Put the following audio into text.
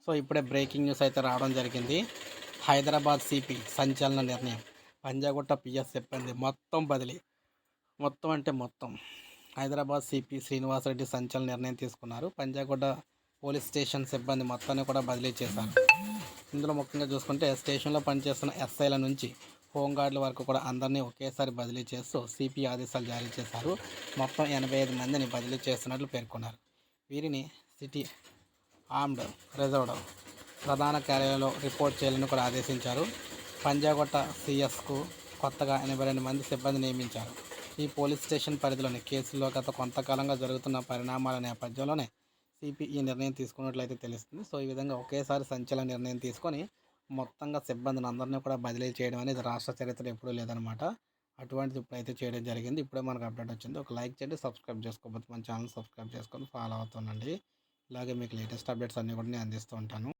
So ఇప్పుడే breaking news అయితే రావడం జరిగింది. హైదరాబాద్ సిపి సంచలన నిర్ణయం. పంజాగుట్ట పిఎస్ సిబ్బంది మొత్తం బదిలీ. మొత్తం అంటే మొత్తం. హైదరాబాద్ సిపి శ్రీనివాసరెడ్డి సంచలన నిర్ణయం తీసుకున్నారు. పంజాగుట్ట పోలీస్ స్టేషన్ సిబ్బంది మొత్తాన్ని కూడా బదిలీ చేశారు. ఇందులో ముఖ్యంగా చూసుకుంటే స్టేషన్లో పనిచేస్తున్న ఎస్ఐల నుంచి హోంగార్డుల వరకు కూడా అందరినీ ఒకేసారి బదిలీ చేస్తూ సిపి ఆదేశాలు జారీ చేశారు. మొత్తం 85 మందిని బదిలీ చేస్తున్నట్లు పేర్కొన్నారు. వీరిని సిటీ ఆర్మ్డ్ రిజర్వ్డ్ ప్రధాన కార్యాలయంలో రిపోర్ట్ చేయాలని కూడా ఆదేశించారు. పంజాగుట్ట సిఎస్కు కొత్తగా 82 మంది సిబ్బంది నియమించారు. ఈ పోలీస్ స్టేషన్ పరిధిలోని కేసుల్లో గత కొంతకాలంగా జరుగుతున్న పరిణామాల నేపథ్యంలోనే సిపి ఈ నిర్ణయం తీసుకున్నట్లయితే తెలుస్తుంది. సో ఈ విధంగా ఒకేసారి సంచలన నిర్ణయం తీసుకొని మొత్తంగా సిబ్బందిని అందరినీ కూడా బదిలీ చేయడం అనేది రాష్ట్ర చరిత్ర ఎప్పుడూ లేదనమాట. అటువంటిది ఇప్పుడైతే చేయడం జరిగింది. ఇప్పుడే మనకు అప్డేట్ వచ్చింది. ఒక లైక్ చేయండి, సబ్స్క్రైబ్ చేసుకోకపోతే మన ఛానల్ సబ్స్క్రైబ్ చేసుకొని ఫాలో అవుతానండి. ఇలాగే మీకు లేటెస్ట్ అప్డేట్స్ అన్నీ కూడా నేను అందిస్తూ ఉంటాను.